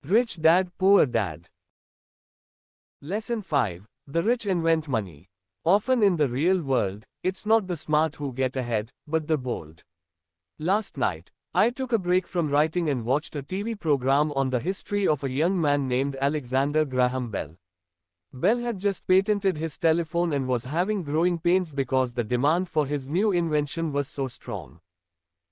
Rich Dad, Poor Dad. Lesson 5. The rich invent money. Often in the real world, it's not the smart who get ahead, but the bold. Last night, I took a break from writing and watched a TV program on the history of a young man named Alexander Graham Bell. Bell had just patented his telephone and was having growing pains because the demand for his new invention was so strong.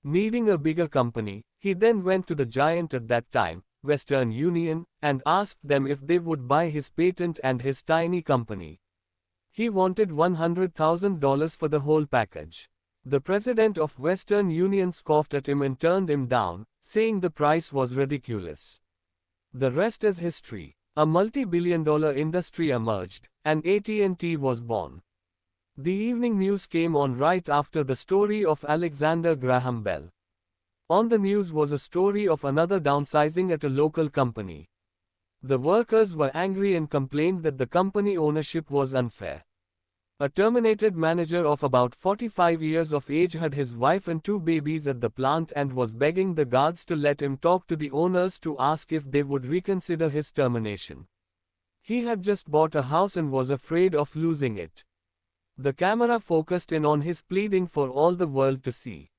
Needing a bigger company, he then went to the giant at that time, Western Union, and asked them if they would buy his patent and his tiny company. He wanted $100,000 for the whole package. The president of Western Union scoffed at him and turned him down, saying the price was ridiculous. The rest is history. A multi-billion-dollar industry emerged, and AT&T was born. The evening news came on right after the story of Alexander Graham Bell. On the news was a story of another downsizing at a local company. The workers were angry and complained that the company ownership was unfair. A terminated manager of about 45 years of age had his wife and 2 babies at the plant and was begging the guards to let him talk to the owners to ask if they would reconsider his termination. He had just bought a house and was afraid of losing it. The camera focused in on his pleading for all the world to see.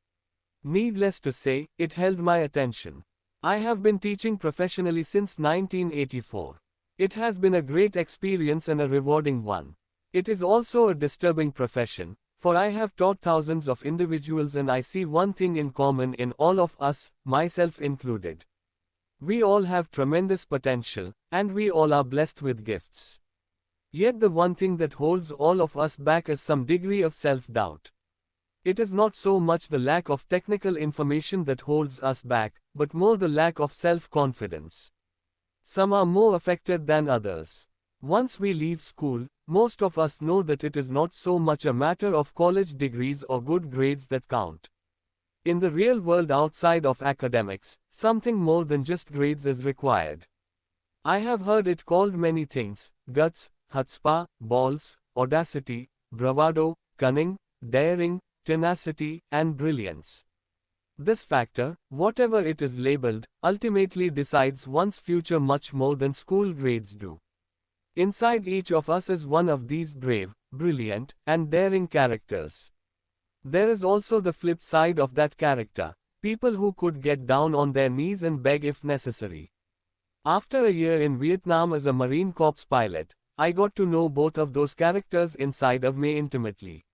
Needless to say, it held my attention. I have been teaching professionally since 1984. It has been a great experience and a rewarding one. It is also a disturbing profession, for I have taught thousands of individuals and I see one thing in common in all of us, myself included. We all have tremendous potential, and we all are blessed with gifts. Yet the one thing that holds all of us back is some degree of self-doubt. It is not so much the lack of technical information that holds us back, but more the lack of self-confidence. Some are more affected than others. Once we leave school, most of us know that it is not so much a matter of college degrees or good grades that count. In the real world outside of academics, something more than just grades is required. I have heard it called many things: guts, chutzpah, balls, audacity, bravado, cunning, daring, tenacity, and brilliance. This factor, whatever it is labeled, ultimately decides one's future much more than school grades do. Inside each of us is one of these brave, brilliant, and daring characters. There is also the flip side of that character, people who could get down on their knees and beg if necessary. After a year in Vietnam as a Marine Corps pilot, I got to know both of those characters inside of me intimately.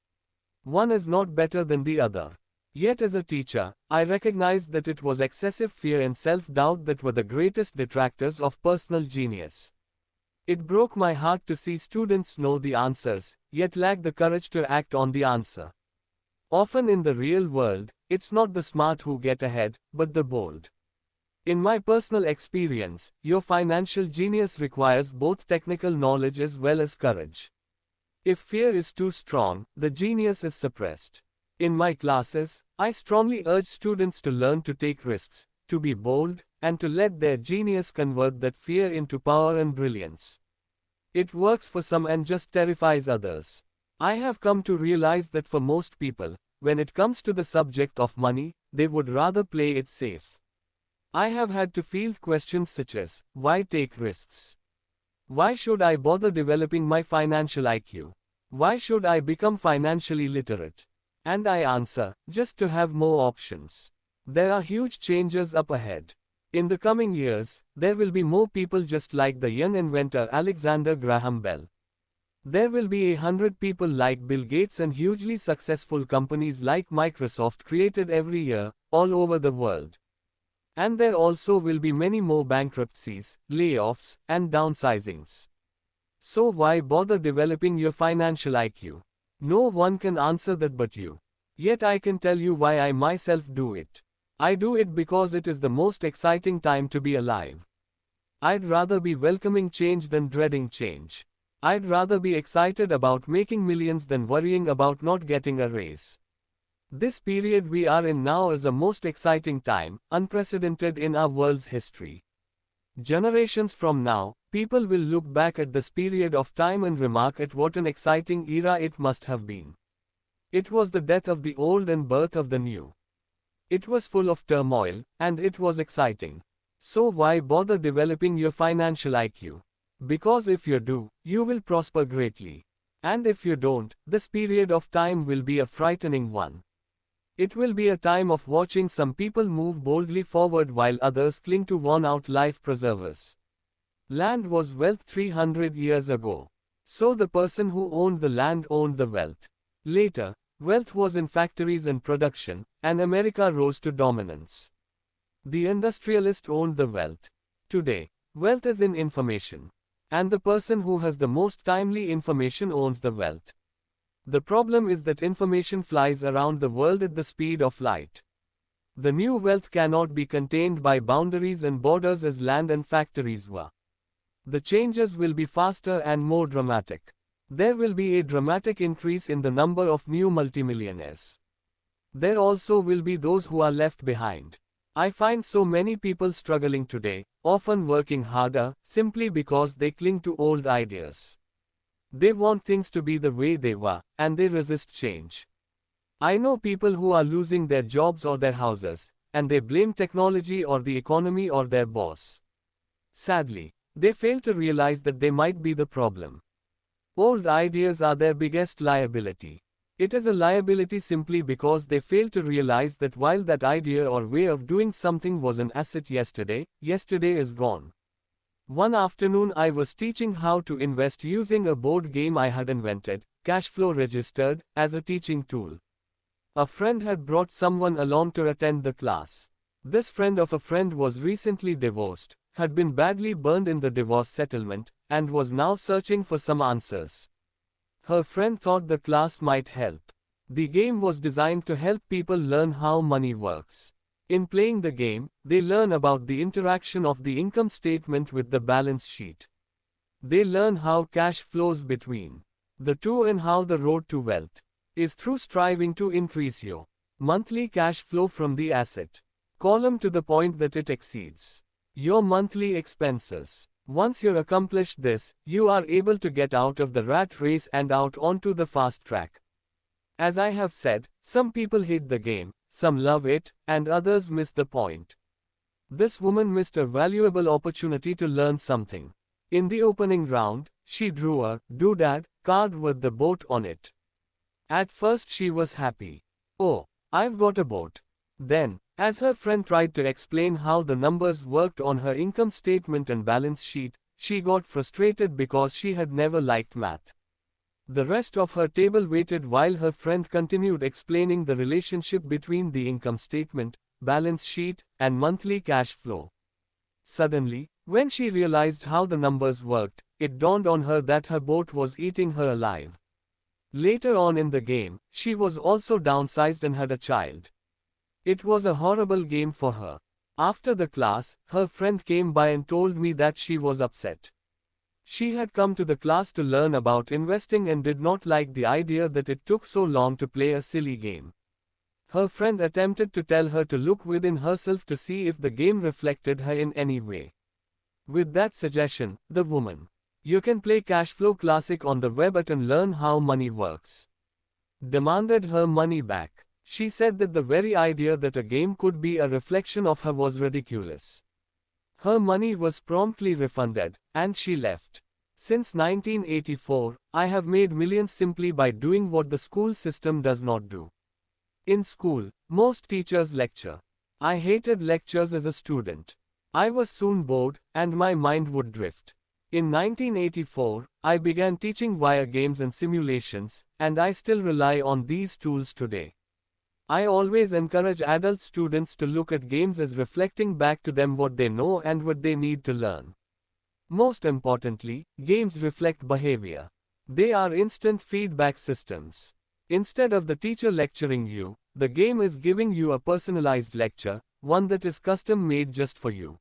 One is not better than the other. Yet as a teacher, I recognized that it was excessive fear and self-doubt that were the greatest detractors of personal genius. It broke my heart to see students know the answers, yet lack the courage to act on the answer. Often in the real world, it's not the smart who get ahead, but the bold. In my personal experience, your financial genius requires both technical knowledge as well as courage. If fear is too strong, the genius is suppressed. In my classes, I strongly urge students to learn to take risks, to be bold, and to let their genius convert that fear into power and brilliance. It works for some and just terrifies others. I have come to realize that for most people, when it comes to the subject of money, they would rather play it safe. I have had to field questions such as, why take risks? Why should I bother developing my financial IQ? Why should I become financially literate? And I answer, just to have more options. There are huge changes up ahead. In the coming years, there will be more people just like the young inventor Alexander Graham Bell. There will be 100 people like Bill Gates and hugely successful companies like Microsoft created every year, all over the world. And there also will be many more bankruptcies, layoffs, and downsizings. So why bother developing your financial IQ? No one can answer that but you. Yet I can tell you why I myself do it. I do it because it is the most exciting time to be alive. I'd rather be welcoming change than dreading change. I'd rather be excited about making millions than worrying about not getting a raise. This period we are in now is a most exciting time, unprecedented in our world's history. Generations from now, people will look back at this period of time and remark at what an exciting era it must have been. It was the death of the old and birth of the new. It was full of turmoil, and it was exciting. So why bother developing your financial IQ? Because if you do, you will prosper greatly. And if you don't, this period of time will be a frightening one. It will be a time of watching some people move boldly forward while others cling to worn-out life preservers. Land was wealth 300 years ago. So the person who owned the land owned the wealth. Later, wealth was in factories and production, and America rose to dominance. The industrialist owned the wealth. Today, wealth is in information. And the person who has the most timely information owns the wealth. The problem is that information flies around the world at the speed of light. The new wealth cannot be contained by boundaries and borders as land and factories were. The changes will be faster and more dramatic. There will be a dramatic increase in the number of new multimillionaires. There also will be those who are left behind. I find so many people struggling today, often working harder, simply because they cling to old ideas. They want things to be the way they were, and they resist change. I know people who are losing their jobs or their houses, and they blame technology or the economy or their boss. Sadly, they fail to realize that they might be the problem. Old ideas are their biggest liability. It is a liability simply because they fail to realize that while that idea or way of doing something was an asset yesterday, yesterday is gone. One afternoon I was teaching how to invest using a board game I had invented, Cash Flow Registered, as a teaching tool. A friend had brought someone along to attend the class. This friend of a friend was recently divorced, had been badly burned in the divorce settlement, and was now searching for some answers. Her friend thought the class might help. The game was designed to help people learn how money works. In playing the game, they learn about the interaction of the income statement with the balance sheet. They learn how cash flows between the two and how the road to wealth is through striving to increase your monthly cash flow from the asset column to the point that it exceeds your monthly expenses. Once you've accomplished this, you are able to get out of the rat race and out onto the fast track. As I have said, some people hate the game, some love it, and others miss the point. This woman missed a valuable opportunity to learn something. In the opening round, she drew a doodad card with the boat on it. At first she was happy. Oh, I've got a boat. Then, as her friend tried to explain how the numbers worked on her income statement and balance sheet, she got frustrated because she had never liked math. The rest of her table waited while her friend continued explaining the relationship between the income statement, balance sheet, and monthly cash flow. Suddenly, when she realized how the numbers worked, it dawned on her that her boat was eating her alive. Later on in the game, she was also downsized and had a child. It was a horrible game for her. After the class, her friend came by and told me that she was upset. She had come to the class to learn about investing and did not like the idea that it took so long to play a silly game. Her friend attempted to tell her to look within herself to see if the game reflected her in any way. With that suggestion, the woman, "You can play Cashflow Classic on the web and learn how money works," demanded her money back. She said that the very idea that a game could be a reflection of her was ridiculous. Her money was promptly refunded, and she left. Since 1984, I have made millions simply by doing what the school system does not do. In school, most teachers lecture. I hated lectures as a student. I was soon bored, and my mind would drift. In 1984, I began teaching via games and simulations, and I still rely on these tools today. I always encourage adult students to look at games as reflecting back to them what they know and what they need to learn. Most importantly, games reflect behavior. They are instant feedback systems. Instead of the teacher lecturing you, the game is giving you a personalized lecture, one that is custom made just for you.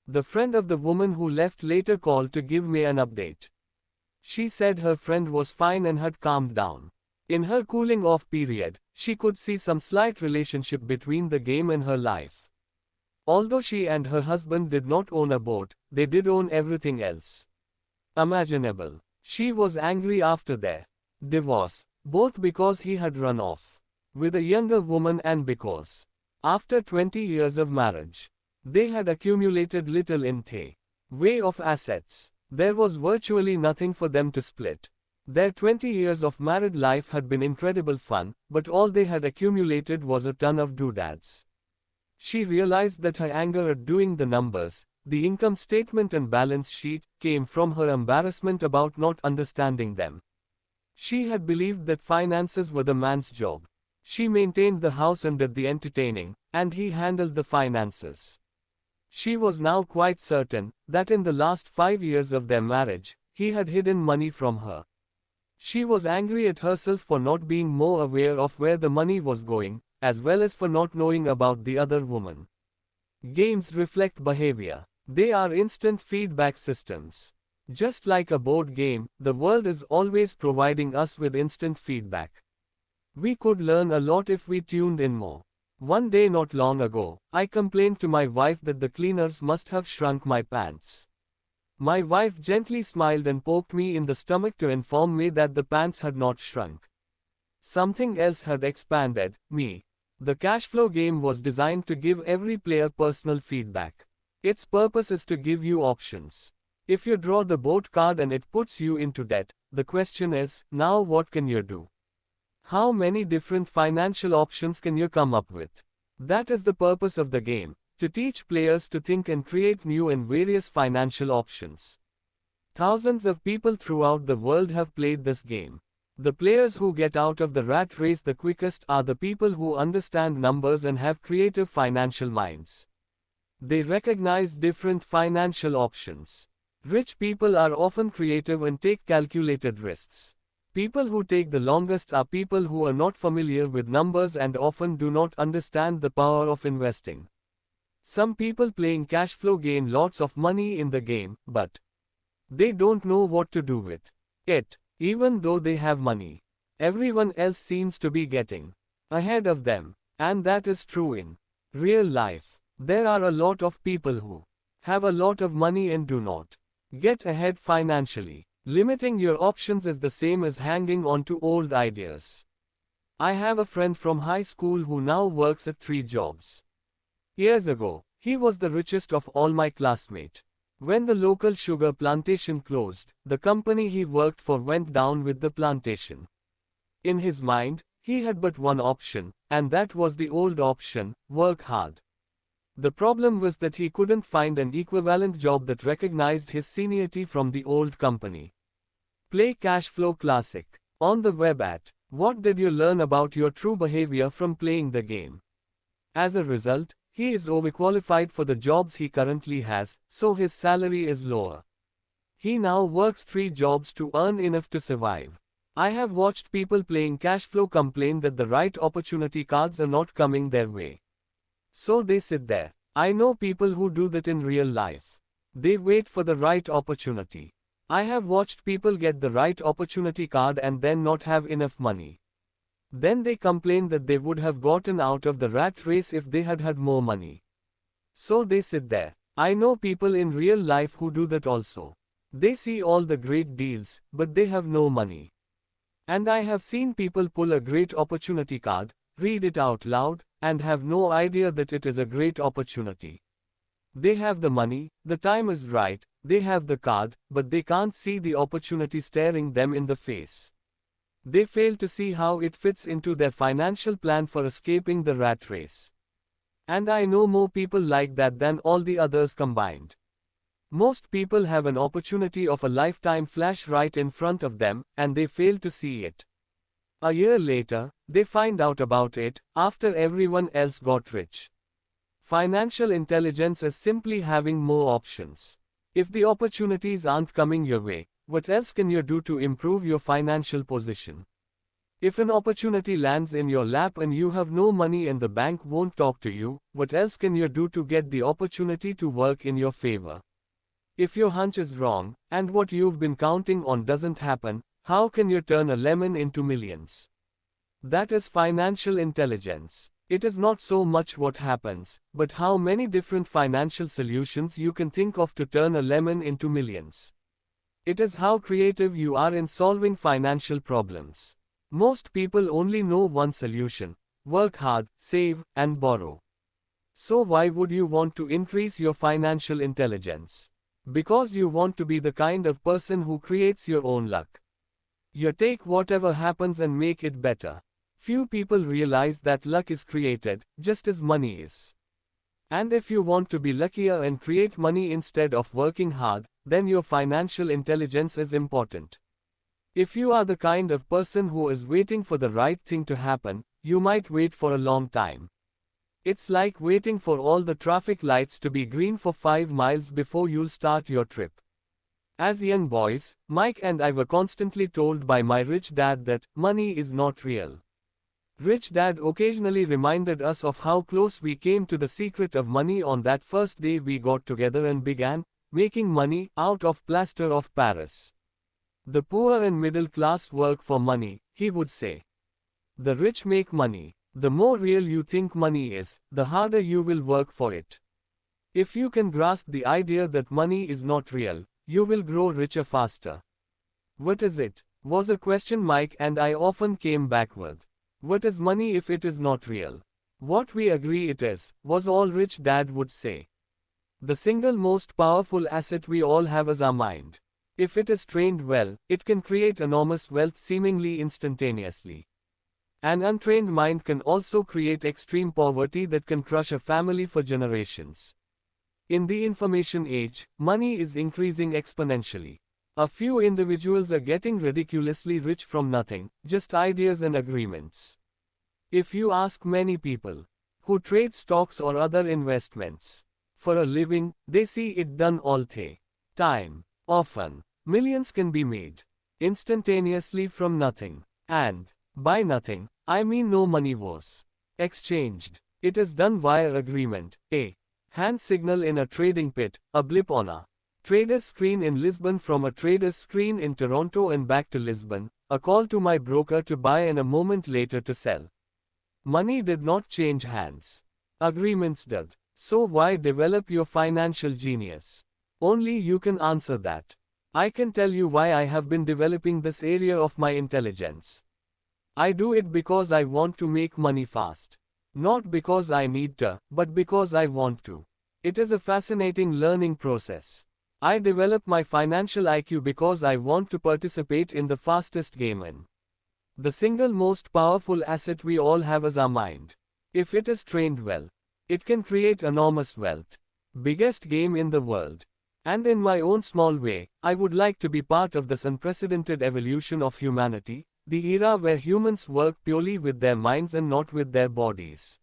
The friend of the woman who left later called to give me an update. She said her friend was fine and had calmed down. In her cooling off period, she could see some slight relationship between the game and her life. Although she and her husband did not own a boat, they did own everything else imaginable. She was angry after their divorce, both because he had run off with a younger woman and because, after 20 years of marriage, They had accumulated little in the way of assets. There was virtually nothing for them to split. Their 20 years of married life had been incredible fun, but all they had accumulated was a ton of doodads. She realized that her anger at doing the numbers, the income statement and balance sheet, came from her embarrassment about not understanding them. She had believed that finances were the man's job. She maintained the house and did the entertaining, and he handled the finances. She was now quite certain that in the last 5 years of their marriage, he had hidden money from her. She was angry at herself for not being more aware of where the money was going, as well as for not knowing about the other woman. Games reflect behavior. They are instant feedback systems. Just like a board game, the world is always providing us with instant feedback. We could learn a lot if we tuned in more. One day not long ago, I complained to my wife that the cleaners must have shrunk my pants. My wife gently smiled and poked me in the stomach to inform me that the pants had not shrunk. Something else had expanded, me. The cash flow game was designed to give every player personal feedback. Its purpose is to give you options. If you draw the boat card and it puts you into debt, the question is, now what can you do? How many different financial options can you come up with? That is the purpose of the game, to teach players to think and create new and various financial options. Thousands of people throughout the world have played this game. The players who get out of the rat race the quickest are the people who understand numbers and have creative financial minds. They recognize different financial options. Rich people are often creative and take calculated risks. People who take the longest are people who are not familiar with numbers and often do not understand the power of investing. Some people playing cash flow gain lots of money in the game, but they don't know what to do with it, even though they have money. Everyone else seems to be getting ahead of them, and that is true in real life. There are a lot of people who have a lot of money and do not get ahead financially. Limiting your options is the same as hanging on to old ideas. I have a friend from high school who now works at 3 jobs. Years ago, he was the richest of all my classmates. When the local sugar plantation closed, the company he worked for went down with the plantation. In his mind, he had but one option, and that was the old option, work hard. The problem was that he couldn't find an equivalent job that recognized his seniority from the old company. Play Cash Flow Classic on the web at What did you learn about your true behavior from playing the game? As a result, he is overqualified for the jobs he currently has, so his salary is lower. He now works 3 jobs to earn enough to survive. I have watched people playing cash flow complain that the right opportunity cards are not coming their way. So they sit there. I know people who do that in real life. They wait for the right opportunity. I have watched people get the right opportunity card and then not have enough money. Then they complain that they would have gotten out of the rat race if they had had more money. So they sit there. I know people in real life who do that also. They see all the great deals, but they have no money. And I have seen people pull a great opportunity card, read it out loud, and have no idea that it is a great opportunity. They have the money, the time is right, they have the card, but they can't see the opportunity staring them in the face. They fail to see how it fits into their financial plan for escaping the rat race. And I know more people like that than all the others combined. Most people have an opportunity of a lifetime flash right in front of them, and they fail to see it. A year later, they find out about it, after everyone else got rich. Financial intelligence is simply having more options. If the opportunities aren't coming your way, what else can you do to improve your financial position? If an opportunity lands in your lap and you have no money and the bank won't talk to you, what else can you do to get the opportunity to work in your favor? If your hunch is wrong, and what you've been counting on doesn't happen, how can you turn a lemon into millions? That is financial intelligence. It is not so much what happens, but how many different financial solutions you can think of to turn a lemon into millions. It is how creative you are in solving financial problems. Most people only know one solution: work hard, save, and borrow. So why would you want to increase your financial intelligence? Because you want to be the kind of person who creates your own luck. You take whatever happens and make it better. Few people realize that luck is created, just as money is. And if you want to be luckier and create money instead of working hard, then your financial intelligence is important. If you are the kind of person who is waiting for the right thing to happen, you might wait for a long time. It's like waiting for all the traffic lights to be green for 5 miles before you'll start your trip. As young boys, Mike and I were constantly told by my rich dad that money is not real. Rich Dad occasionally reminded us of how close we came to the secret of money on that first day we got together and began making money out of plaster of Paris. The poor and middle class work for money, he would say. The rich make money. The more real you think money is, the harder you will work for it. If you can grasp the idea that money is not real, you will grow richer faster. What is it? Was a question Mike and I often came back with. What is money if it is not real? What we agree it is, was all Rich Dad would say. The single most powerful asset we all have is our mind. If it is trained well, it can create enormous wealth seemingly instantaneously. An untrained mind can also create extreme poverty that can crush a family for generations. In the information age, money is increasing exponentially. A few individuals are getting ridiculously rich from nothing, just ideas and agreements. If you ask many people who trade stocks or other investments for a living, they see it done all the time. Often, millions can be made instantaneously from nothing. And by nothing, I mean no money was exchanged. It is done via agreement, a hand signal in a trading pit, a blip on a trader's screen in Lisbon from a trader's screen in Toronto and back to Lisbon, a call to my broker to buy and a moment later to sell. Money did not change hands. Agreements did. So why develop your financial genius? Only you can answer that. I can tell you why I have been developing this area of my intelligence. I do it because I want to make money fast. Not because I need to, but because I want to. It is a fascinating learning process. I develop my financial IQ because I want to participate in the fastest game in. The single most powerful asset we all have is our mind. If it is trained well, it can create enormous wealth. Biggest game in the world. And in my own small way, I would like to be part of this unprecedented evolution of humanity, the era where humans work purely with their minds and not with their bodies.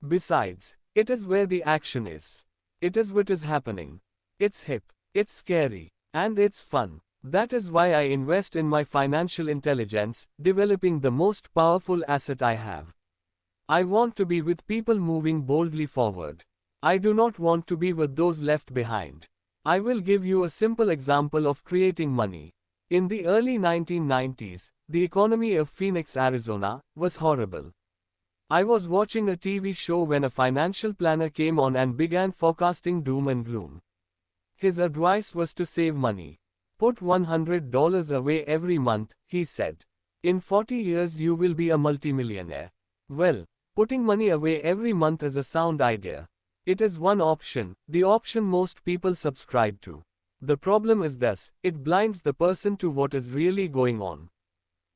Besides, it is where the action is. It is what is happening. It's hip. It's scary. And it's fun. That is why I invest in my financial intelligence, developing the most powerful asset I have. I want to be with people moving boldly forward. I do not want to be with those left behind. I will give you a simple example of creating money. In the early 1990s, the economy of Phoenix, Arizona, was horrible. I was watching a TV show when a financial planner came on and began forecasting doom and gloom. His advice was to save money. Put $100 away every month, he said. In 40 years you will be a multimillionaire. Well, putting money away every month is a sound idea. It is one option, the option most people subscribe to. The problem is this, it blinds the person to what is really going on.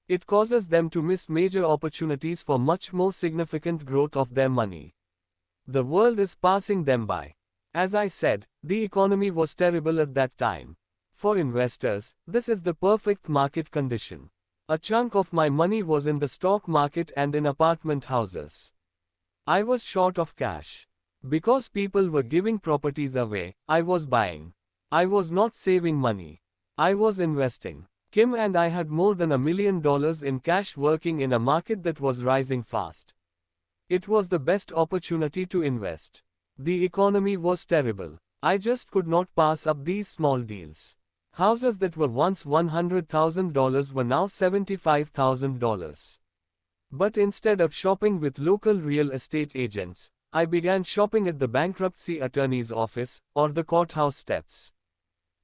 It causes them to miss major opportunities for much more significant growth of their money. The world is passing them by. As I said, the economy was terrible at that time. For investors, this is the perfect market condition. A chunk of my money was in the stock market and in apartment houses. I was short of cash. Because people were giving properties away, I was buying. I was not saving money. I was investing. Kim and I had more than $1 million in cash working in a market that was rising fast. It was the best opportunity to invest. The economy was terrible. I just could not pass up these small deals. Houses that were once $100,000 were now $75,000. But instead of shopping with local real estate agents, I began shopping at the bankruptcy attorney's office, or the courthouse steps.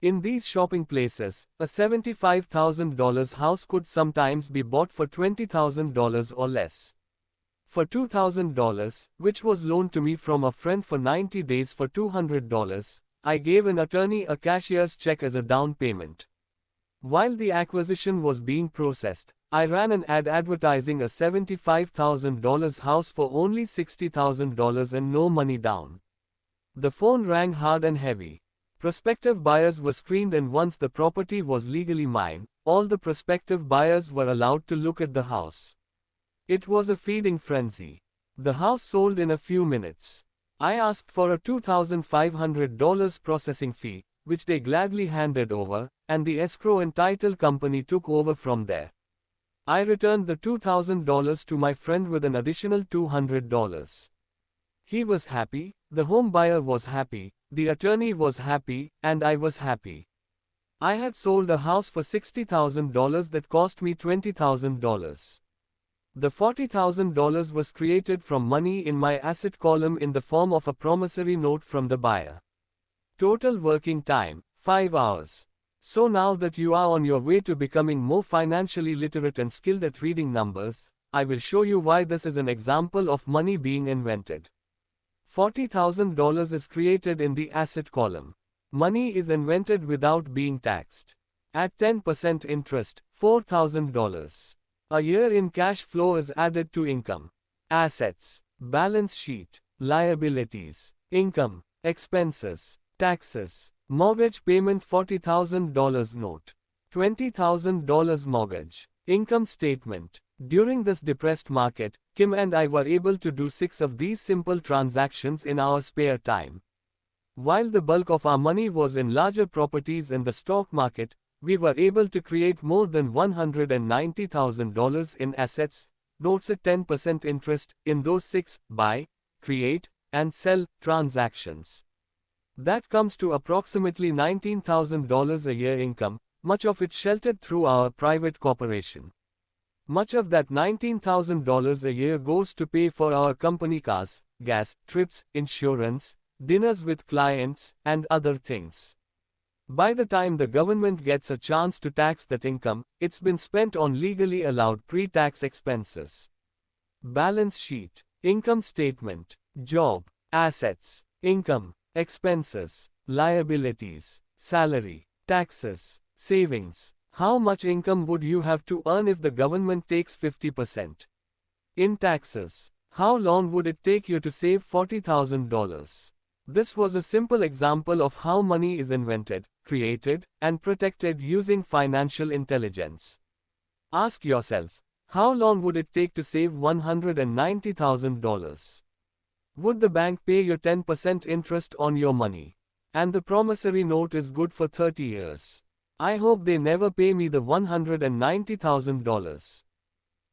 In these shopping places, a $75,000 house could sometimes be bought for $20,000 or less. For $2,000, which was loaned to me from a friend for 90 days for $200, I gave an attorney a cashier's check as a down payment. While the acquisition was being processed, I ran an ad advertising a $75,000 house for only $60,000 and no money down. The phone rang hard and heavy. Prospective buyers were screened, and once the property was legally mine, all the prospective buyers were allowed to look at the house. It was a feeding frenzy. The house sold in a few minutes. I asked for a $2,500 processing fee, which they gladly handed over, and the escrow and title company took over from there. I returned the $2,000 to my friend with an additional $200. He was happy, the home buyer was happy, the attorney was happy, and I was happy. I had sold a house for $60,000 that cost me $20,000. The $40,000 was created from money in my asset column in the form of a promissory note from the buyer. Total working time, 5 hours. So now that you are on your way to becoming more financially literate and skilled at reading numbers, I will show you why this is an example of money being invented. $40,000 is created in the asset column. Money is invented without being taxed. At 10% interest, $4,000. A year in cash flow is added to income. Assets, balance sheet, liabilities, income, expenses, taxes, mortgage payment $40,000 note, $20,000 mortgage, income statement. During this depressed market, Kim and I were able to do 6 of these simple transactions in our spare time. While the bulk of our money was in larger properties in the stock market, we were able to create more than $190,000 in assets, notes at 10% interest, in those 6 buy, create, and sell transactions. That comes to approximately $19,000 a year income, much of it sheltered through our private corporation. Much of that $19,000 a year goes to pay for our company cars, gas, trips, insurance, dinners with clients, and other things. By the time the government gets a chance to tax that income, it's been spent on legally allowed pre-tax expenses. Balance sheet, income statement, job, assets, income, expenses, liabilities, salary, taxes, savings. How much income would you have to earn if the government takes 50%? In taxes, how long would it take you to save $40,000? This was a simple example of how money is invented, created, and protected using financial intelligence. Ask yourself, how long would it take to save $190,000? Would the bank pay you 10% interest on your money? And the promissory note is good for 30 years. I hope they never pay me the $190,000.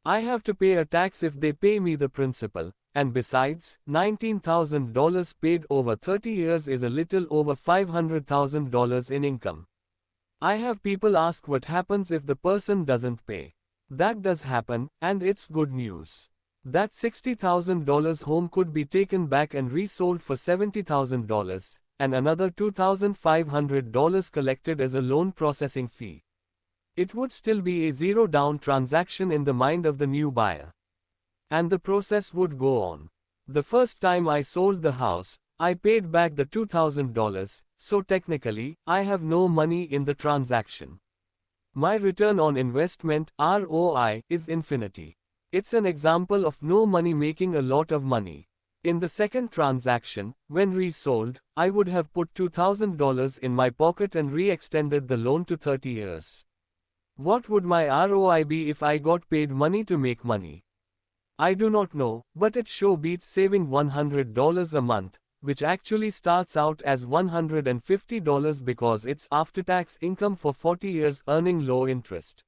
I have to pay a tax if they pay me the principal, and besides, $19,000 paid over 30 years is a little over $500,000 in income. I have people ask what happens if the person doesn't pay. That does happen, and it's good news. That $60,000 home could be taken back and resold for $70,000, and another $2,500 collected as a loan processing fee. It would still be a zero-down transaction in the mind of the new buyer. And the process would go on. The first time I sold the house, I paid back the $2,000, so technically, I have no money in the transaction. My return on investment, ROI, is infinity. It's an example of no money making a lot of money. In the second transaction, when resold, I would have put $2,000 in my pocket and re-extended the loan to 30 years. What would my ROI be if I got paid money to make money? I do not know, but it sure beats saving $100 a month, which actually starts out as $150 because it's after-tax income for 40 years earning low interest.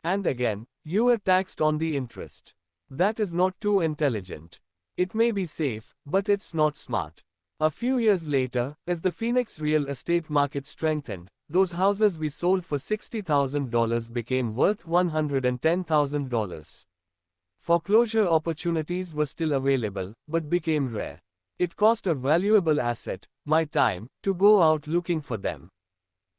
And again, you are taxed on the interest. That is not too intelligent. It may be safe, but it's not smart. A few years later, as the Phoenix real estate market strengthened, those houses we sold for $60,000 became worth $110,000. Foreclosure opportunities were still available, but became rare. It cost a valuable asset, my time, to go out looking for them.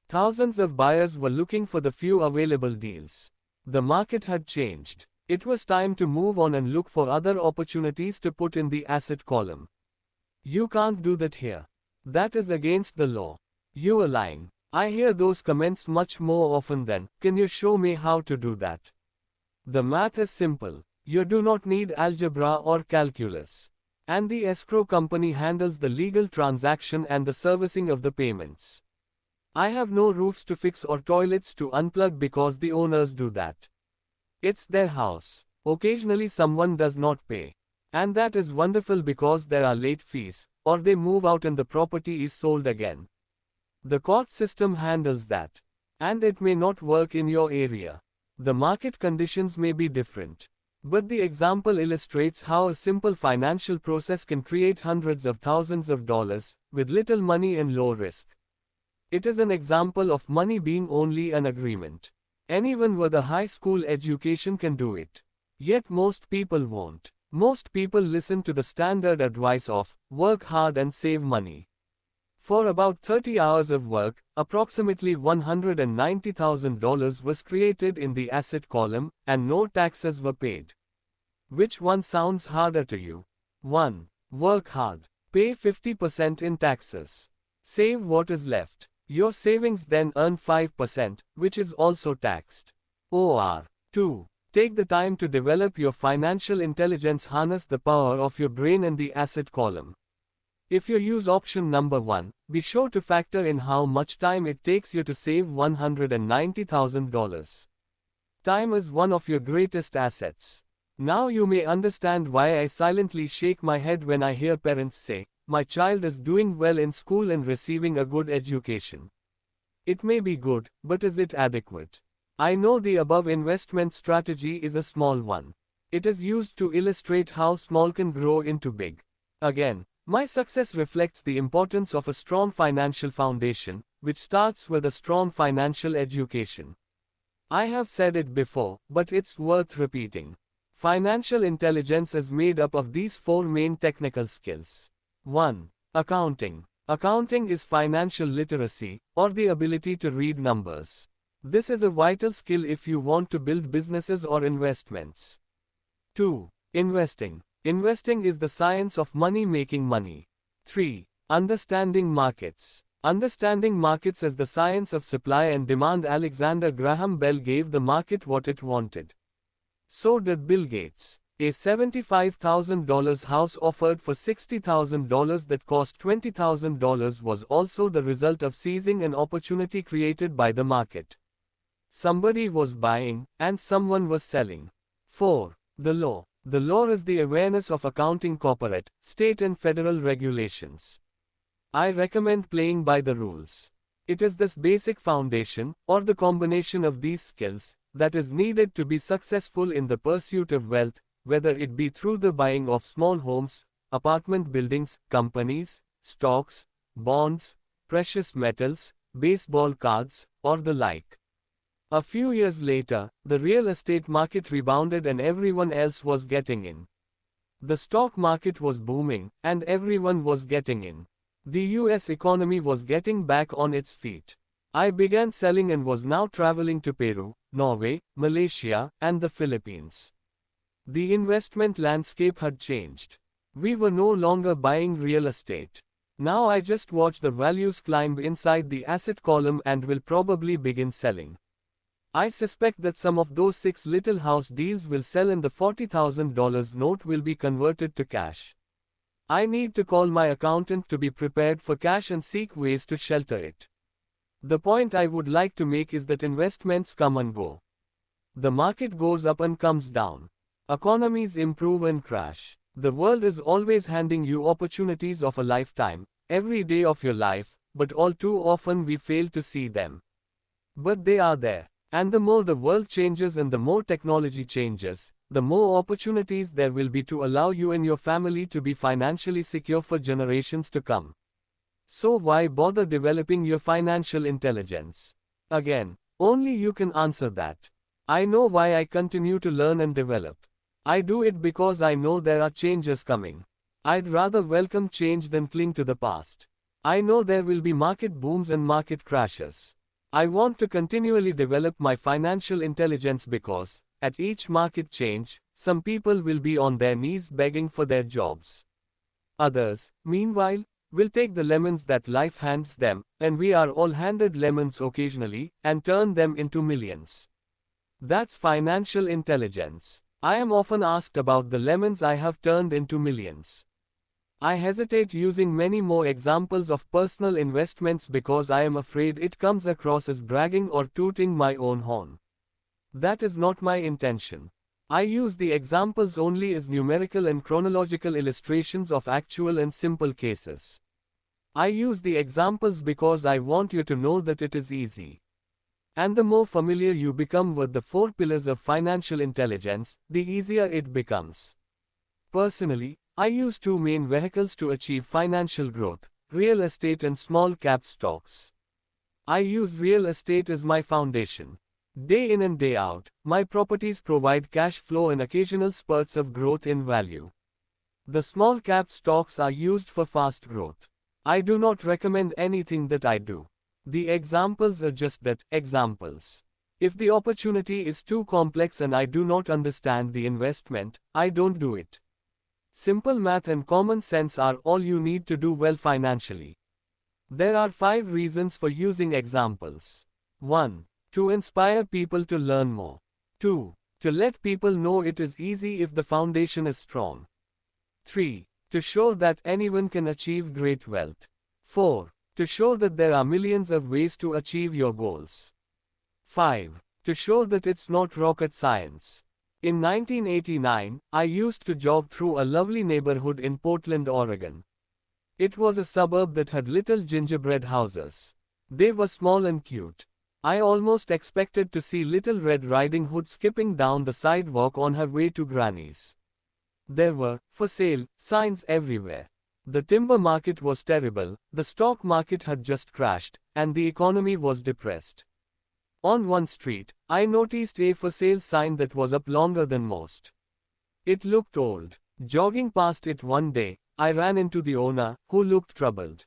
Thousands of buyers were looking for the few available deals. The market had changed. It was time to move on and look for other opportunities to put in the asset column. You can't do that here. That is against the law. You are lying. I hear those comments much more often than, can you show me how to do that? The math is simple. You do not need algebra or calculus. And the escrow company handles the legal transaction and the servicing of the payments. I have no roofs to fix or toilets to unplug because the owners do that. It's their house. Occasionally someone does not pay. And that is wonderful because there are late fees, or they move out and the property is sold again. The court system handles that. And it may not work in your area. The market conditions may be different. But the example illustrates how a simple financial process can create hundreds of thousands of dollars, with little money and low risk. It is an example of money being only an agreement. Anyone with a high school education can do it. Yet most people won't. Most people listen to the standard advice of, work hard and save money. For about 30 hours of work, approximately $190,000 was created in the asset column, and no taxes were paid. Which one sounds harder to you? 1. Work hard. Pay 50% in taxes. Save what is left. Your savings then earn 5%, which is also taxed. Or 2. Take the time to develop your financial intelligence, harness the power of your brain and the asset column. If you use option number 1, be sure to factor in how much time it takes you to save $190,000. Time is one of your greatest assets. Now you may understand why I silently shake my head when I hear parents say, my child is doing well in school and receiving a good education. It may be good, but is it adequate? I know the above investment strategy is a small one. It is used to illustrate how small can grow into big. Again, my success reflects the importance of a strong financial foundation, which starts with a strong financial education. I have said it before, but it's worth repeating. Financial intelligence is made up of these 4 main technical skills. 1. Accounting. Accounting is financial literacy, or the ability to read numbers. This is a vital skill if you want to build businesses or investments. 2. Investing. Investing is the science of money making money. 3. Understanding markets. Understanding markets is the science of supply and demand. Alexander Graham Bell gave the market what it wanted. So did Bill Gates. A $75,000 house offered for $60,000 that cost $20,000 was also the result of seizing an opportunity created by the market. Somebody was buying, and someone was selling. 4. The law. The law is the awareness of accounting corporate, state and federal regulations. I recommend playing by the rules. It is this basic foundation, or the combination of these skills, that is needed to be successful in the pursuit of wealth, whether it be through the buying of small homes, apartment buildings, companies, stocks, bonds, precious metals, baseball cards, or the like. A few years later, the real estate market rebounded and everyone else was getting in. The stock market was booming, and everyone was getting in. The US economy was getting back on its feet. I began selling and was now traveling to Peru, Norway, Malaysia, and the Philippines. The investment landscape had changed. We were no longer buying real estate. Now I just watch the values climb inside the asset column and will probably begin selling. I suspect that some of those 6 little house deals will sell and the $40,000 note will be converted to cash. I need to call my accountant to be prepared for cash and seek ways to shelter it. The point I would like to make is that investments come and go. The market goes up and comes down. Economies improve and crash. The world is always handing you opportunities of a lifetime, every day of your life, but all too often we fail to see them. But they are there. And the more the world changes and the more technology changes, the more opportunities there will be to allow you and your family to be financially secure for generations to come. So why bother developing your financial intelligence? Again, only you can answer that. I know why I continue to learn and develop. I do it because I know there are changes coming. I'd rather welcome change than cling to the past. I know there will be market booms and market crashes. I want to continually develop my financial intelligence because, At each market change, some people will be on their knees begging for their jobs. Others, meanwhile, will take the lemons that life hands them, and we are all handed lemons occasionally, and turn them into millions. That's financial intelligence. I am often asked about the lemons I have turned into millions. I hesitate using many more examples of personal investments because I am afraid it comes across as bragging or tooting my own horn. That is not my intention. I use the examples only as numerical and chronological illustrations of actual and simple cases. I use the examples because I want you to know that it is easy. And the more familiar you become with the 4 pillars of financial intelligence, the easier it becomes. Personally, I use 2 main vehicles to achieve financial growth: real estate and small cap stocks. I use real estate as my foundation. Day in and day out, my properties provide cash flow and occasional spurts of growth in value. The small cap stocks are used for fast growth. I do not recommend anything that I do. The examples are just that, examples. If the opportunity is too complex and I do not understand the investment, I don't do it. Simple math and common sense are all you need to do well financially. There are 5 reasons for using examples. 1. To inspire people to learn more. 2. To let people know it is easy if the foundation is strong. 3. To show that anyone can achieve great wealth. 4. To show that there are millions of ways to achieve your goals. 5. To show that it's not rocket science. In 1989, I used to jog through a lovely neighborhood in Portland, Oregon. It was a suburb that had little gingerbread houses. They were small and cute. I almost expected to see Little Red Riding Hood skipping down the sidewalk on her way to Granny's. There were, for sale, signs everywhere. The timber market was terrible, the stock market had just crashed, and the economy was depressed. On one street, I noticed a for sale sign that was up longer than most. It looked old. Jogging past it one day, I ran into the owner, who looked troubled.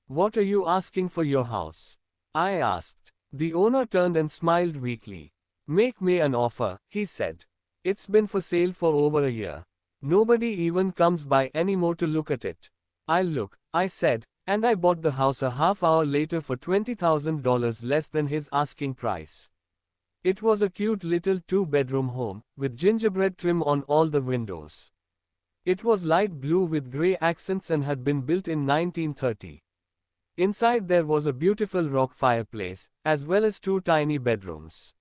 "What are you asking for your house?" I asked. The owner turned and smiled weakly. "Make me an offer," he said. "It's been for sale for over a year. Nobody even comes by anymore to look at it." "I'll look," I said, and I bought the house a half hour later for $20,000 less than his asking price. It was a cute little 2-bedroom home, with gingerbread trim on all the windows. It was light blue with gray accents and had been built in 1930. Inside there was a beautiful rock fireplace, as well as 2 tiny bedrooms.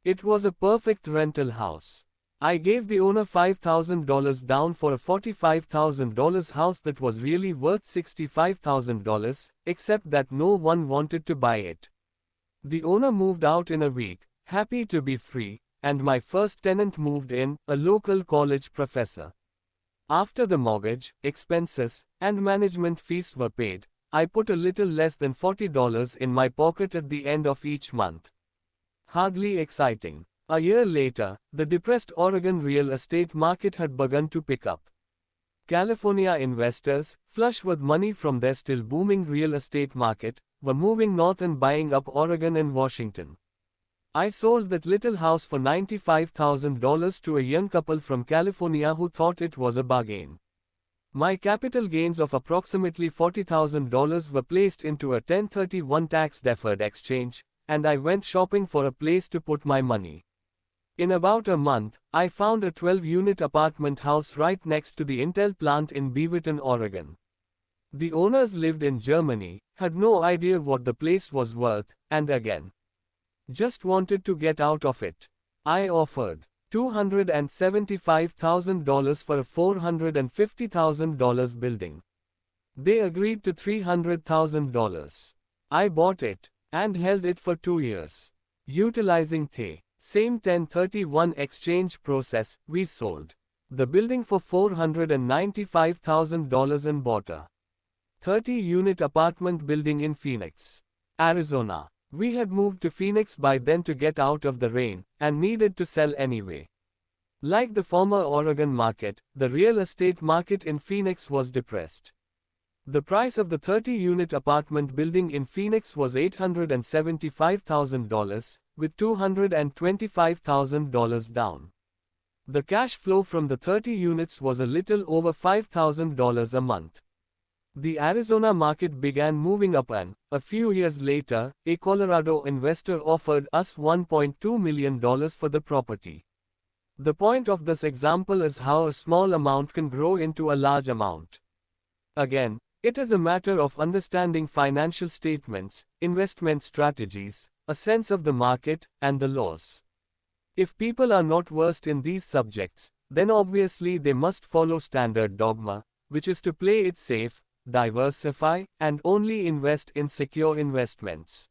It was a perfect rental house. I gave the owner $5,000 down for a $45,000 house that was really worth $65,000, except that no one wanted to buy it. The owner moved out in a week, happy to be free, and my first tenant moved in, a local college professor. After the mortgage, expenses, and management fees were paid, I put a little less than $40 in my pocket at the end of each month. Hardly exciting. A year later, the depressed Oregon real estate market had begun to pick up. California investors, flush with money from their still booming real estate market, were moving north and buying up Oregon and Washington. I sold that little house for $95,000 to a young couple from California who thought it was a bargain. My capital gains of approximately $40,000 were placed into a 1031 tax-deferred exchange, and I went shopping for a place to put my money. In about a month, I found a 12-unit apartment house right next to the Intel plant in Beaverton, Oregon. The owners lived in Germany, had no idea what the place was worth, and again, just wanted to get out of it. I offered $275,000 for a $450,000 building. They agreed to $300,000. I bought it, and held it for 2 years. Utilizing the same 1031 exchange process, we sold the building for $495,000 and bought a 30-unit apartment building in Phoenix, Arizona. We had moved to Phoenix by then to get out of the rain, and needed to sell anyway. Like the former Oregon market, the real estate market in Phoenix was depressed. The price of the 30-unit apartment building in Phoenix was $875,000, with $225,000 down. The cash flow from the 30 units was a little over $5,000 a month. The Arizona market began moving up and, a few years later, a Colorado investor offered us $1.2 million for the property. The point of this example is how a small amount can grow into a large amount. Again, it is a matter of understanding financial statements, investment strategies, a sense of the market, and the laws. If people are not versed in these subjects, then obviously they must follow standard dogma, which is to play it safe, diversify, and only invest in secure investments.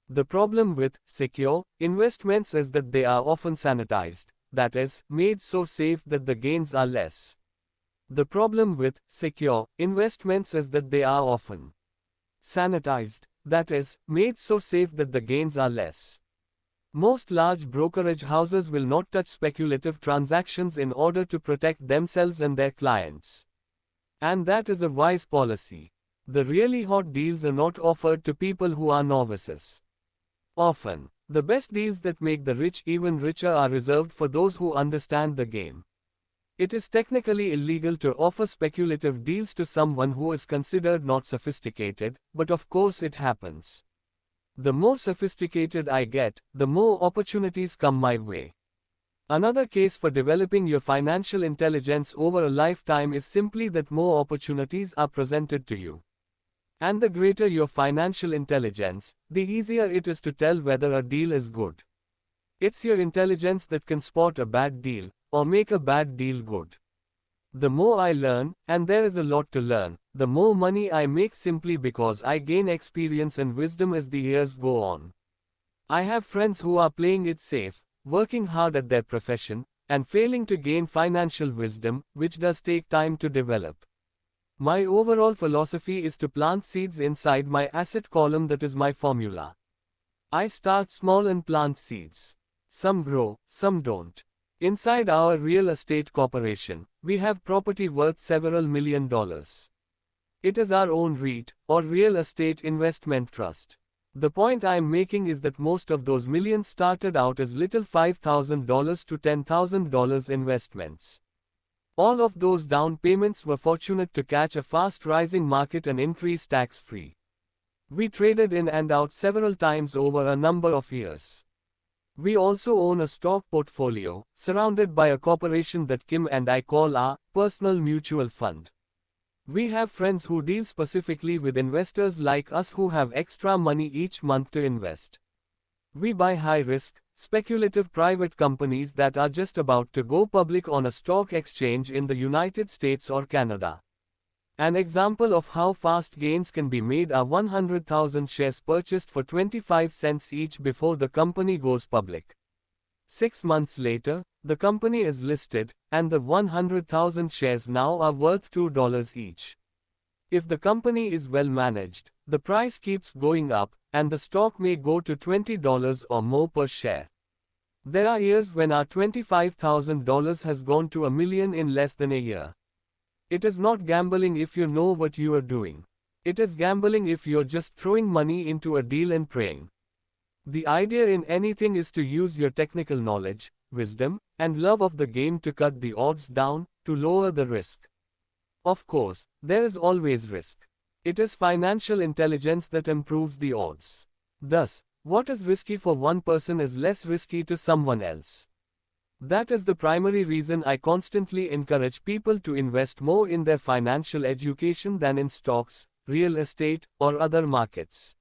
The problem with secure investments is that they are often sanitized, that is, made so safe that the gains are less. The problem with secure investments is that they are often sanitized, that is, made so safe that the gains are less. Most large brokerage houses will not touch speculative transactions in order to protect themselves and their clients. And that is a wise policy. The really hot deals are not offered to people who are novices. Often, the best deals that make the rich even richer are reserved for those who understand the game. It is technically illegal to offer speculative deals to someone who is considered not sophisticated, but of course it happens. The more sophisticated I get, the more opportunities come my way. Another case for developing your financial intelligence over a lifetime is simply that more opportunities are presented to you. And the greater your financial intelligence, the easier it is to tell whether a deal is good. It's your intelligence that can spot a bad deal, or make a bad deal good. The more I learn, and there is a lot to learn, the more money I make simply because I gain experience and wisdom as the years go on. I have friends who are playing it safe, working hard at their profession, and failing to gain financial wisdom, which does take time to develop. My overall philosophy is to plant seeds inside my asset column. That is my formula. I start small and plant seeds. Some grow, some don't. Inside our real estate corporation, we have property worth several $1 million. It is our own REIT, or real estate investment trust. The point I am making is that most of those millions started out as little $5,000 to $10,000 investments. All of those down payments were fortunate to catch a fast rising market and increase tax-free. We traded in and out several times over a number of years. We also own a stock portfolio, surrounded by a corporation that Kim and I call our personal mutual fund. We have friends who deal specifically with investors like us who have extra money each month to invest. We buy high-risk, speculative private companies that are just about to go public on a stock exchange in the United States or Canada. An example of how fast gains can be made are 100,000 shares purchased for 25 cents each before the company goes public. 6 months later, the company is listed, and the 100,000 shares now are worth $2 each. If the company is well managed, the price keeps going up, and the stock may go to $20 or more per share. There are years when our $25,000 has gone to $1 million in less than a year. It is not gambling if you know what you are doing. It is gambling if you're just throwing money into a deal and praying. The idea in anything is to use your technical knowledge, wisdom, and love of the game to cut the odds down, to lower the risk. Of course, there is always risk. It is financial intelligence that improves the odds. Thus, what is risky for one person is less risky to someone else. That is the primary reason I constantly encourage people to invest more in their financial education than in stocks, real estate, or other markets.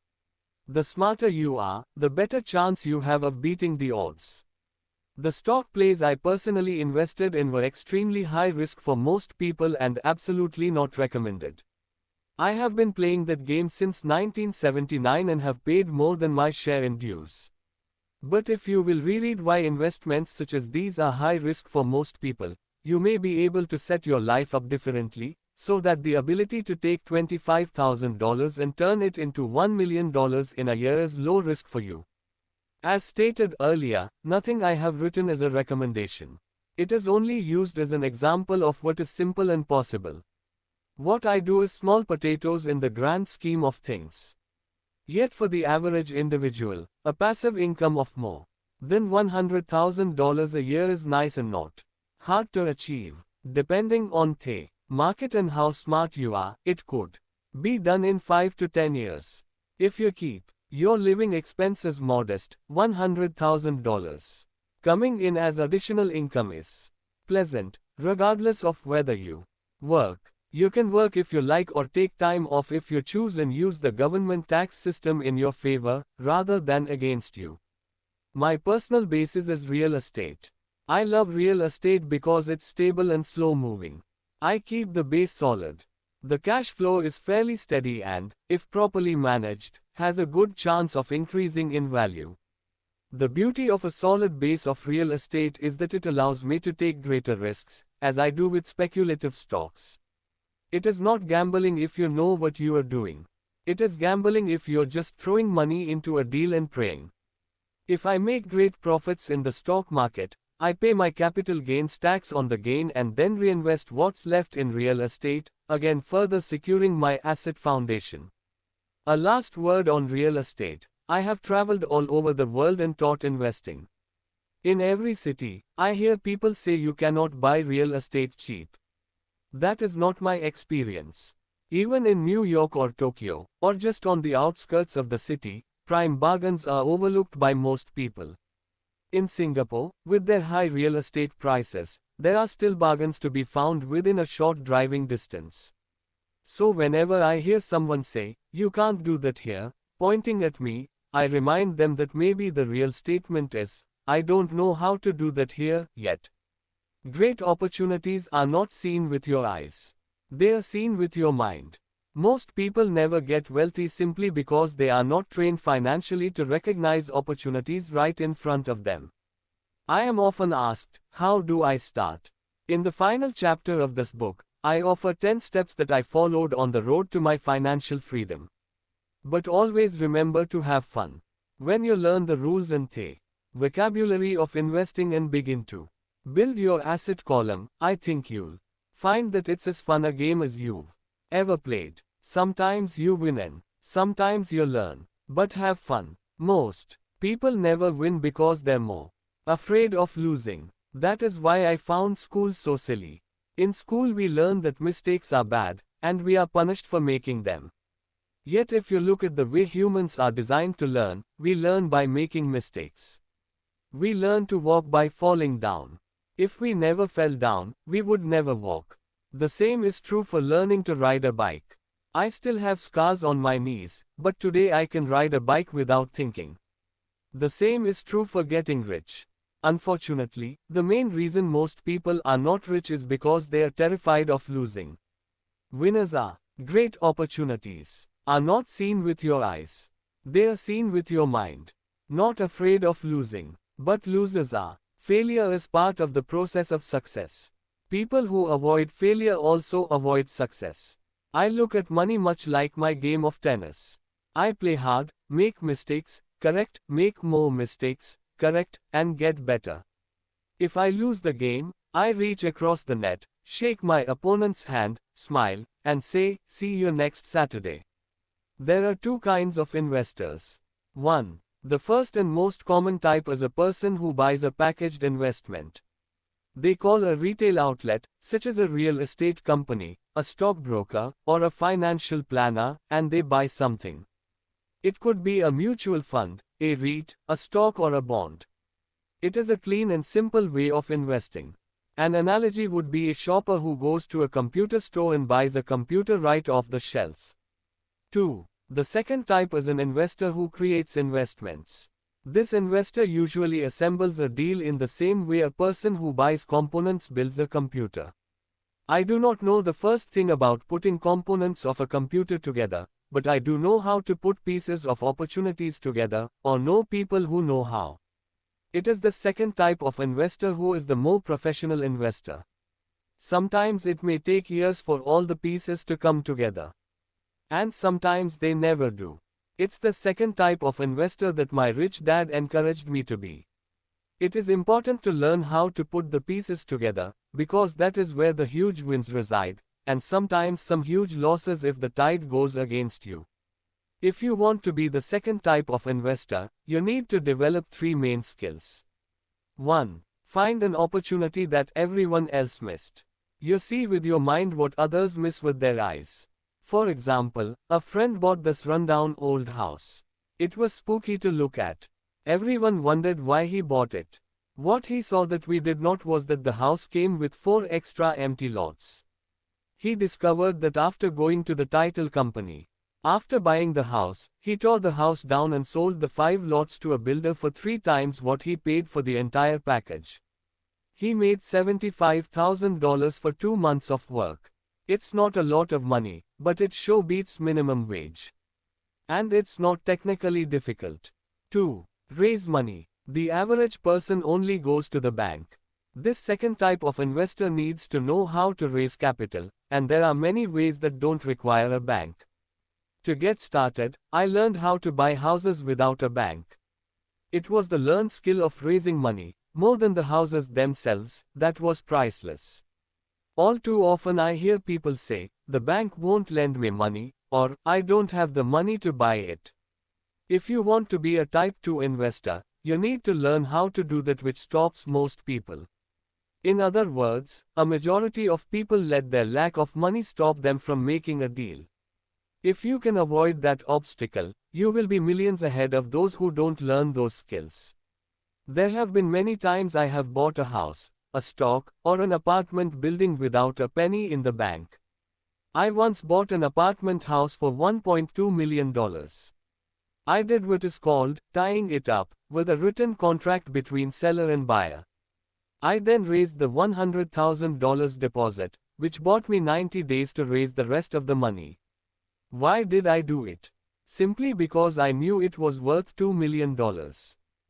The smarter you are, the better chance you have of beating the odds. The stock plays I personally invested in were extremely high risk for most people and absolutely not recommended. I have been playing that game since 1979 and have paid more than my share in dues. But if you will reread why investments such as these are high risk for most people, you may be able to set your life up differently, so that the ability to take $25,000 and turn it into $1 million in a year is low risk for you. As stated earlier, nothing I have written is a recommendation. It is only used as an example of what is simple and possible. What I do is small potatoes in the grand scheme of things. Yet for the average individual, a passive income of more than $100,000 a year is nice and not hard to achieve. Depending on the market and how smart you are, it could be done in 5 to 10 years. If you keep your living expenses modest, $100,000 coming in as additional income is pleasant, regardless of whether you work. You can work if you like or take time off if you choose and use the government tax system in your favor, rather than against you. My personal basis is real estate. I love real estate because it's stable and slow moving. I keep the base solid. The cash flow is fairly steady and, if properly managed, has a good chance of increasing in value. The beauty of a solid base of real estate is that it allows me to take greater risks, as I do with speculative stocks. It is not gambling if you know what you are doing. It is gambling if you're just throwing money into a deal and praying. If I make great profits in the stock market, I pay my capital gains tax on the gain and then reinvest what's left in real estate, again further securing my asset foundation. A last word on real estate. I have traveled all over the world and taught investing. In every city, I hear people say you cannot buy real estate cheap. That is not my experience. Even in New York or Tokyo, or just on the outskirts of the city, prime bargains are overlooked by most people. In Singapore, with their high real estate prices, there are still bargains to be found within a short driving distance. So whenever I hear someone say, "You can't do that here," pointing at me, I remind them that maybe the real statement is, "I don't know how to do that here, yet." Great opportunities are not seen with your eyes. They are seen with your mind. Most people never get wealthy simply because they are not trained financially to recognize opportunities right in front of them. I am often asked, how do I start? In the final chapter of this book, I offer 10 steps that I followed on the road to my financial freedom. But always remember to have fun. When you learn the rules and the vocabulary of investing and begin to build your asset column, I think you'll find that it's as fun a game as you've ever played. Sometimes you win and sometimes you learn, but have fun. Most people never win because they're more afraid of losing. That is why I found school so silly. In school we learn that mistakes are bad, and we are punished for making them. Yet if you look at the way humans are designed to learn, we learn by making mistakes. We learn to walk by falling down. If we never fell down, we would never walk. The same is true for learning to ride a bike. I still have scars on my knees, but today I can ride a bike without thinking. The same is true for getting rich. Unfortunately, the main reason most people are not rich is because they are terrified of losing. Winners are great opportunities, are not seen with your eyes. They are seen with your mind. Not afraid of losing, but losers are. Failure is part of the process of success. People who avoid failure also avoid success. I look at money much like my game of tennis. I play hard, make mistakes, correct, make more mistakes, correct, and get better. If I lose the game, I reach across the net, shake my opponent's hand, smile, and say, "See you next Saturday." There are two kinds of investors. 1. The first and most common type is a person who buys a packaged investment. They call a retail outlet, such as a real estate company, a stockbroker, or a financial planner, and they buy something. It could be a mutual fund, a REIT, a stock, or a bond. It is a clean and simple way of investing. An analogy would be a shopper who goes to a computer store and buys a computer right off the shelf. 2. The second type is an investor who creates investments. This investor usually assembles a deal in the same way a person who buys components builds a computer. I do not know the first thing about putting components of a computer together, but I do know how to put pieces of opportunities together, or know people who know how. It is the second type of investor who is the more professional investor. Sometimes it may take years for all the pieces to come together. And sometimes they never do. It's the second type of investor that my rich dad encouraged me to be. It is important to learn how to put the pieces together, because that is where the huge wins reside, and sometimes some huge losses if the tide goes against you. If you want to be the second type of investor, you need to develop three main skills. 1. Find an opportunity that everyone else missed. You see with your mind what others miss with their eyes. For example, a friend bought this rundown old house. It was spooky to look at. Everyone wondered why he bought it. What he saw that we did not was that the house came with 4 extra empty lots. He discovered that after going to the title company. After buying the house, he tore the house down and sold the 5 lots to a builder for 3 times what he paid for the entire package. He made $75,000 for 2 months of work. It's not a lot of money, but it sure beats minimum wage. And it's not technically difficult. 2. Raise money. The average person only goes to the bank. This second type of investor needs to know how to raise capital, and there are many ways that don't require a bank. To get started, I learned how to buy houses without a bank. It was the learned skill of raising money, more than the houses themselves, that was priceless. All too often I hear people say, the bank won't lend me money, or, I don't have the money to buy it. If you want to be a type 2 investor, you need to learn how to do that, which stops most people. In other words, a majority of people let their lack of money stop them from making a deal. If you can avoid that obstacle, you will be millions ahead of those who don't learn those skills. There have been many times I have bought a house, a stock, or an apartment building without a penny in the bank. I once bought an apartment house for $1.2 million. I did what is called tying it up with a written contract between seller and buyer. I then raised the $100,000 deposit, which bought me 90 days to raise the rest of the money. Why did I do it? Simply because I knew it was worth $2 million.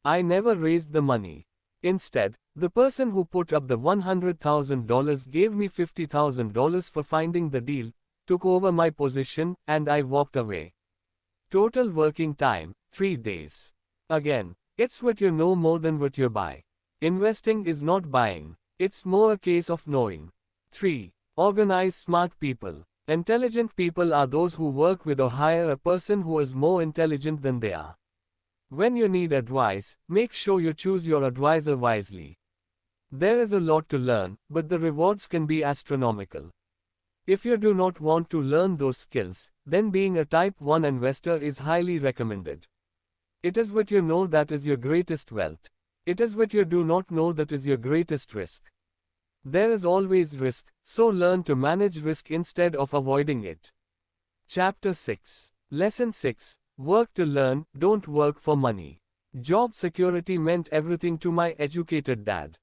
I never raised the money. Instead, the person who put up the $100,000 gave me $50,000 for finding the deal, took over my position, and I walked away. Total working time, 3 days. Again, it's what you know more than what you buy. Investing is not buying. It's more a case of knowing. 3. Organize smart people. Intelligent people are those who work with or hire a person who is more intelligent than they are. When you need advice, make sure you choose your advisor wisely. There is a lot to learn, but the rewards can be astronomical. If you do not want to learn those skills, then being a type 1 investor is highly recommended. It is what you know that is your greatest wealth. It is what you do not know that is your greatest risk. There is always risk, so learn to manage risk instead of avoiding it. Chapter 6. Lesson 6. Work to learn, don't work for money. Job security meant everything to my educated dad.